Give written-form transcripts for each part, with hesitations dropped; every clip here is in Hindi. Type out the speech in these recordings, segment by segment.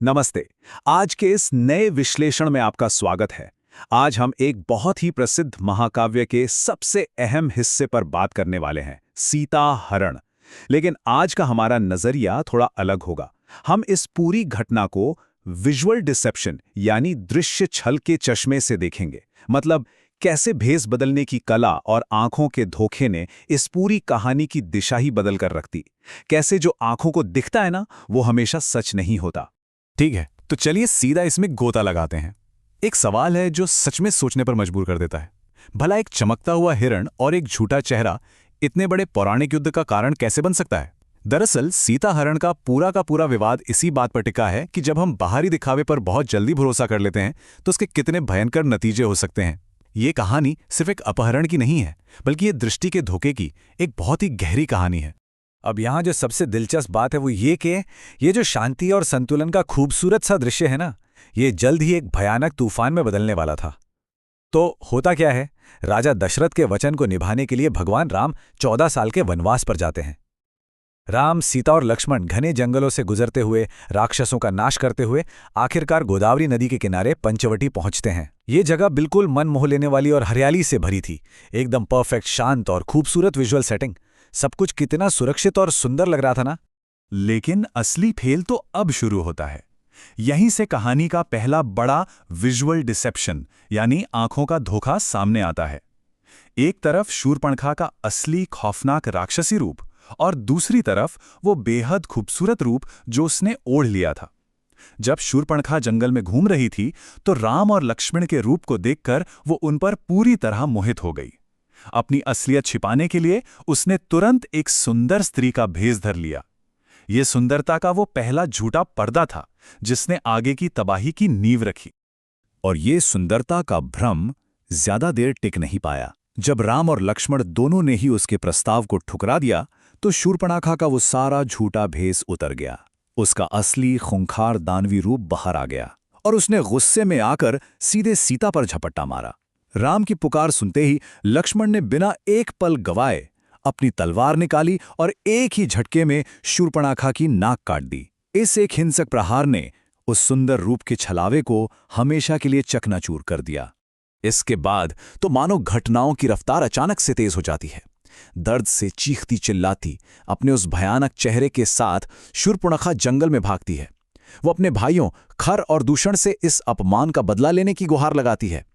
नमस्ते। आज के इस नए विश्लेषण में आपका स्वागत है। आज हम एक बहुत ही प्रसिद्ध महाकाव्य के सबसे अहम हिस्से पर बात करने वाले हैं, सीता हरण। लेकिन आज का हमारा नजरिया थोड़ा अलग होगा। हम इस पूरी घटना को विजुअल डिसेप्शन यानी दृश्य छल के चश्मे से देखेंगे। मतलब कैसे भेस बदलने की कला और आंखों के धोखे ने इस पूरी कहानी की दिशा ही बदल कर रख दी। कैसे जो आंखों को दिखता है ना, वो हमेशा सच नहीं होता। ठीक है, तो चलिए सीधा इसमें गोता लगाते हैं। एक सवाल है जो सच में सोचने पर मजबूर कर देता है। भला एक चमकता हुआ हिरण और एक झूठा चेहरा इतने बड़े पौराणिक युद्ध का कारण कैसे बन सकता है? दरअसल सीता हरण का पूरा विवाद इसी बात पर टिका है कि जब हम बाहरी दिखावे पर बहुत जल्दी भरोसा कर लेते हैं तो उसके कितने भयंकर नतीजे हो सकते हैं। ये कहानी सिर्फ एक अपहरण की नहीं है, बल्कि ये दृष्टि के धोखे की एक बहुत ही गहरी कहानी है। अब यहाँ जो सबसे दिलचस्प बात है वो ये कि ये जो शांति और संतुलन का खूबसूरत सा दृश्य है ना, ये जल्द ही एक भयानक तूफान में बदलने वाला था। तो होता क्या है, राजा दशरथ के वचन को निभाने के लिए भगवान राम 14 साल के वनवास पर जाते हैं। राम, सीता और लक्ष्मण घने जंगलों से गुजरते हुए, राक्षसों का नाश करते हुए आखिरकार गोदावरी नदी के किनारे पंचवटी पहुंचते हैं। ये जगह बिल्कुल मन मोह लेने वाली और हरियाली से भरी थी। एकदम परफेक्ट, शांत और खूबसूरत विजुअल सेटिंग। सब कुछ कितना सुरक्षित और सुंदर लग रहा था ना। लेकिन असली खेल तो अब शुरू होता है। यहीं से कहानी का पहला बड़ा विजुअल डिसेप्शन यानी आंखों का धोखा सामने आता है। एक तरफ शूर्पणखा का असली खौफनाक राक्षसी रूप और दूसरी तरफ वो बेहद खूबसूरत रूप जो उसने ओढ़ लिया था। जब शूर्पणखा जंगल में घूम रही थी तो राम और लक्ष्मण के रूप को देखकर वो उन पर पूरी तरह मोहित हो गई। अपनी असलियत छिपाने के लिए उसने तुरंत एक सुंदर स्त्री का भेष धर लिया। यह सुंदरता का वो पहला झूठा पर्दा था जिसने आगे की तबाही की नींव रखी। और ये सुंदरता का भ्रम ज्यादा देर टिक नहीं पाया। जब राम और लक्ष्मण दोनों ने ही उसके प्रस्ताव को ठुकरा दिया तो शूर्पणखा का वो सारा झूठा भेष उतर गया। उसका असली खूंखार दानवी रूप बाहर आ गया और उसने गुस्से में आकर सीधे सीता पर झपट्टा मारा। राम की पुकार सुनते ही लक्ष्मण ने बिना एक पल गवाए अपनी तलवार निकाली और एक ही झटके में शूर्पणखा की नाक काट दी। इस एक हिंसक प्रहार ने उस सुंदर रूप के छलावे को हमेशा के लिए चकनाचूर कर दिया। इसके बाद तो मानो घटनाओं की रफ्तार अचानक से तेज हो जाती है। दर्द से चीखती चिल्लाती अपने उस भयानक चेहरे के साथ शूर्पणखा जंगल में भागती है। वो अपने भाइयों खर और दूषण से इस अपमान का बदला लेने की गुहार लगाती है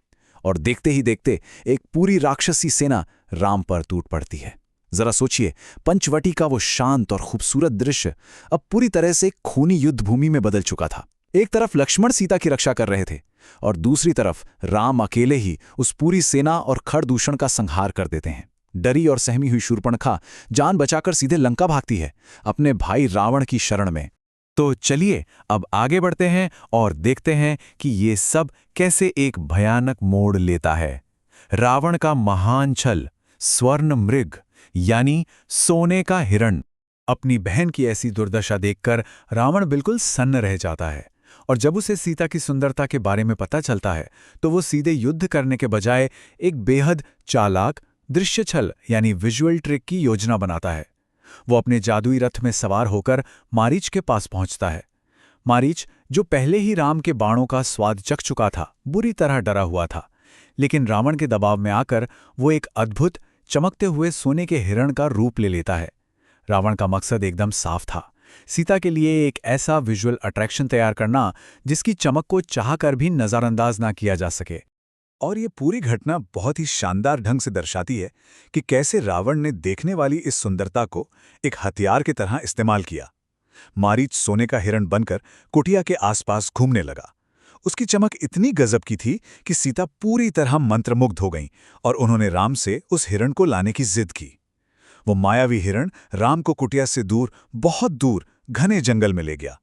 और देखते ही देखते एक पूरी राक्षसी सेना राम पर टूट पड़ती है। जरा सोचिए, पंचवटी का वो शांत और खूबसूरत दृश्य अब पूरी तरह से खूनी युद्ध भूमि में बदल चुका था। एक तरफ लक्ष्मण सीता की रक्षा कर रहे थे और दूसरी तरफ राम अकेले ही उस पूरी सेना और खर दूषण का संहार कर देते हैं। डरी और सहमी हुई शूर्पणखा जान बचाकर सीधे लंका भागती है, अपने भाई रावण की शरण में। तो चलिए अब आगे बढ़ते हैं और देखते हैं कि ये सब कैसे एक भयानक मोड़ लेता है। रावण का महान छल, स्वर्ण मृग यानी सोने का हिरण। अपनी बहन की ऐसी दुर्दशा देखकर रावण बिल्कुल सन्न रह जाता है और जब उसे सीता की सुंदरता के बारे में पता चलता है तो वो सीधे युद्ध करने के बजाय एक बेहद चालाक दृश्य छल यानी विजुअल ट्रिक की योजना बनाता है। वो अपने जादुई रथ में सवार होकर मारीच के पास पहुंचता है। मारीच, जो पहले ही राम के बाणों का स्वाद चख चुका था, बुरी तरह डरा हुआ था। लेकिन रावण के दबाव में आकर वो एक अद्भुत चमकते हुए सोने के हिरण का रूप ले लेता है। रावण का मकसद एकदम साफ था, सीता के लिए एक ऐसा विजुअल अट्रैक्शन तैयार करना जिसकी चमक को चाहकर भी नजरअंदाज ना किया जा सके। और ये पूरी घटना बहुत ही शानदार ढंग से दर्शाती है कि कैसे रावण ने देखने वाली इस सुंदरता को एक हथियार की तरह इस्तेमाल किया। मारीच सोने का हिरण बनकर कुटिया के आसपास घूमने लगा। उसकी चमक इतनी गजब की थी कि सीता पूरी तरह मंत्रमुग्ध हो गईं और उन्होंने राम से उस हिरण को लाने की जिद की। वो मायावी हिरण राम को कुटिया से दूर, बहुत दूर घने जंगल में ले गया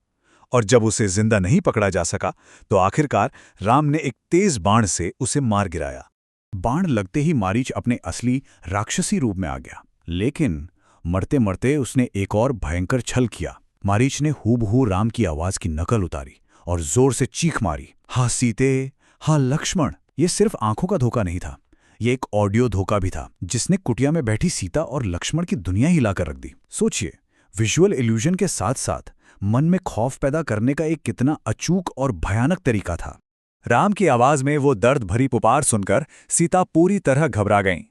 और जब उसे जिंदा नहीं पकड़ा जा सका तो आखिरकार राम ने एक तेज बाण से उसे मार गिराया। बाण लगते ही मारीच अपने असली राक्षसी रूप में आ गया, लेकिन मरते मरते उसने एक और भयंकर छल किया। मारीच ने हूबहू राम की आवाज की नकल उतारी और जोर से चीख मारी, हाँ सीते, हाँ लक्ष्मण। ये सिर्फ आंखों का धोखा नहीं था, ये एक ऑडियो धोखा भी था जिसने कुटिया में बैठी सीता और लक्ष्मण की दुनिया हिलाकर रख दी। सोचिए, विजुअल इल्यूजन के साथ साथ मन में खौफ पैदा करने का एक कितना अचूक और भयानक तरीका था। राम की आवाज में वो दर्द भरी पुकार सुनकर सीता पूरी तरह घबरा गईं।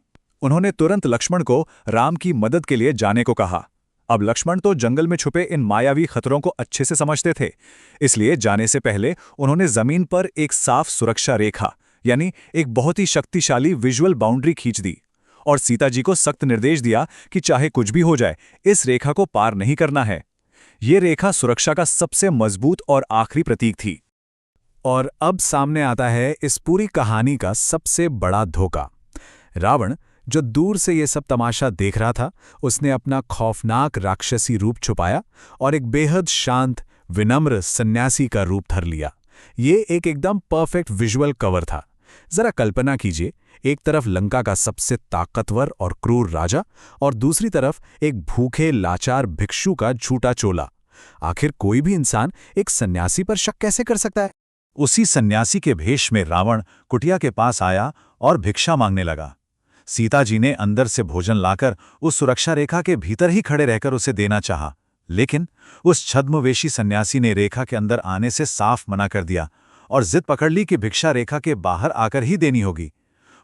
उन्होंने तुरंत लक्ष्मण को राम की मदद के लिए जाने को कहा। अब लक्ष्मण तो जंगल में छुपे इन मायावी खतरों को अच्छे से समझते थे, इसलिए जाने से पहले उन्होंने जमीन पर एक साफ सुरक्षा रेखा यानी एक बहुत ही शक्तिशाली विजुअल बाउंड्री खींच दी और सीता जी को सख्त निर्देश दिया कि चाहे कुछ भी हो जाए, इस रेखा को पार नहीं करना है। ये रेखा सुरक्षा का सबसे मजबूत और आखिरी प्रतीक थी। और अब सामने आता है इस पूरी कहानी का सबसे बड़ा धोखा। रावण, जो दूर से ये सब तमाशा देख रहा था, उसने अपना खौफनाक राक्षसी रूप छुपाया और एक बेहद शांत, विनम्र सन्यासी का रूप धर लिया। ये एक एकदम परफेक्ट विजुअल कवर था। जरा कल्पना कीजिए, एक तरफ लंका का सबसे ताकतवर और क्रूर राजा और दूसरी तरफ एक भूखे लाचार भिक्षु का झूठा चोला। आखिर कोई भी इंसान एक सन्यासी पर शक कैसे कर सकता है? उसी सन्यासी के भेष में रावण कुटिया के पास आया और भिक्षा मांगने लगा। सीता जी ने अंदर से भोजन लाकर उस सुरक्षा रेखा के भीतर ही खड़े रहकर उसे देना चाहा, लेकिन उस छद्मवेशी सन्यासी ने रेखा के अंदर आने से साफ मना कर दिया और जिद पकड़ ली कि भिक्षा रेखा के बाहर आकर ही देनी होगी।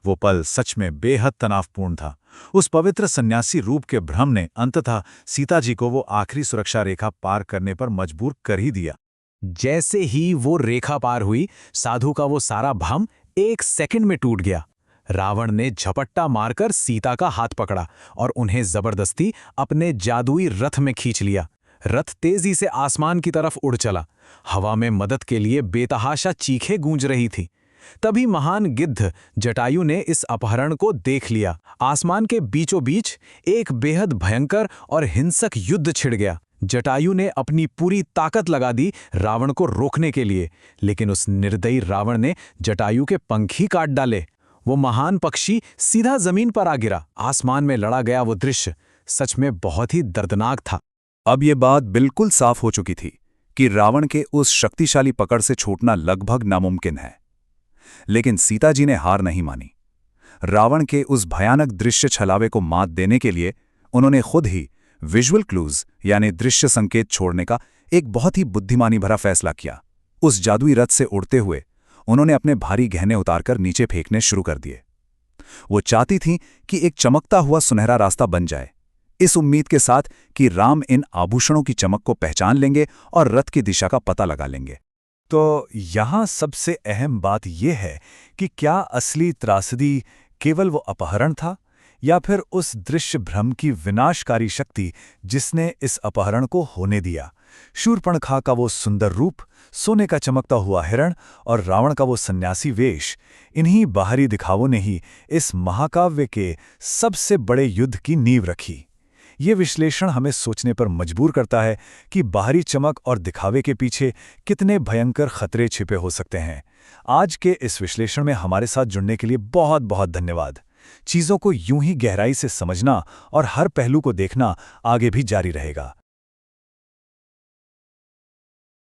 वो पल सच में बेहद तनावपूर्ण था। उस पवित्र सन्यासी रूप के भ्रम ने अंततः सीता जी को वो आखिरी सुरक्षा रेखा पार करने पर मजबूर कर ही दिया। जैसे ही वो रेखा पार हुई, साधु का वो सारा भ्रम 1 सेकंड में टूट गया। रावण ने झपट्टा मारकर सीता का हाथ पकड़ा और उन्हें जबरदस्ती अपने जादुई रथ में खींच लिया। रथ तेजी से आसमान की तरफ उड़ चला। हवा में मदद के लिए बेतहाशा चीखें गूंज रही थी। तभी महान गिद्ध जटायु ने इस अपहरण को देख लिया। आसमान के बीचों बीच एक बेहद भयंकर और हिंसक युद्ध छिड़ गया। जटायु ने अपनी पूरी ताकत लगा दी रावण को रोकने के लिए, लेकिन उस निर्दयी रावण ने जटायु के पंख ही काट डाले। वो महान पक्षी सीधा जमीन पर आ गिरा। आसमान में लड़ा गया वो दृश्य सच में बहुत ही दर्दनाक था। अब ये बात बिल्कुल साफ हो चुकी थी कि रावण के उस शक्तिशाली पकड़ से छूटना लगभग नामुमकिन है। लेकिन सीता जी ने हार नहीं मानी। रावण के उस भयानक दृश्य छलावे को मात देने के लिए उन्होंने खुद ही विजुअल क्लूज यानी दृश्य संकेत छोड़ने का एक बहुत ही बुद्धिमानी भरा फैसला किया। उस जादुई रथ से उड़ते हुए उन्होंने अपने भारी गहने उतारकर नीचे फेंकने शुरू कर दिए। वो चाहती थीं कि एक चमकता हुआ सुनहरा रास्ता बन जाए, इस उम्मीद के साथ कि राम इन आभूषणों की चमक को पहचान लेंगे और रथ की दिशा का पता लगा लेंगे। तो यहाँ सबसे अहम बात यह है कि क्या असली त्रासदी केवल वो अपहरण था या फिर उस दृश्य भ्रम की विनाशकारी शक्ति जिसने इस अपहरण को होने दिया। शूर्पणखा का वो सुंदर रूप, सोने का चमकता हुआ हिरण और रावण का वो सन्यासी वेश, इन्हीं बाहरी दिखावों ने ही इस महाकाव्य के सबसे बड़े युद्ध की नींव रखी। ये विश्लेषण हमें सोचने पर मजबूर करता है कि बाहरी चमक और दिखावे के पीछे कितने भयंकर खतरे छिपे हो सकते हैं। आज के इस विश्लेषण में हमारे साथ जुड़ने के लिए बहुत बहुत धन्यवाद। चीज़ों को यूं ही गहराई से समझना और हर पहलू को देखना आगे भी जारी रहेगा।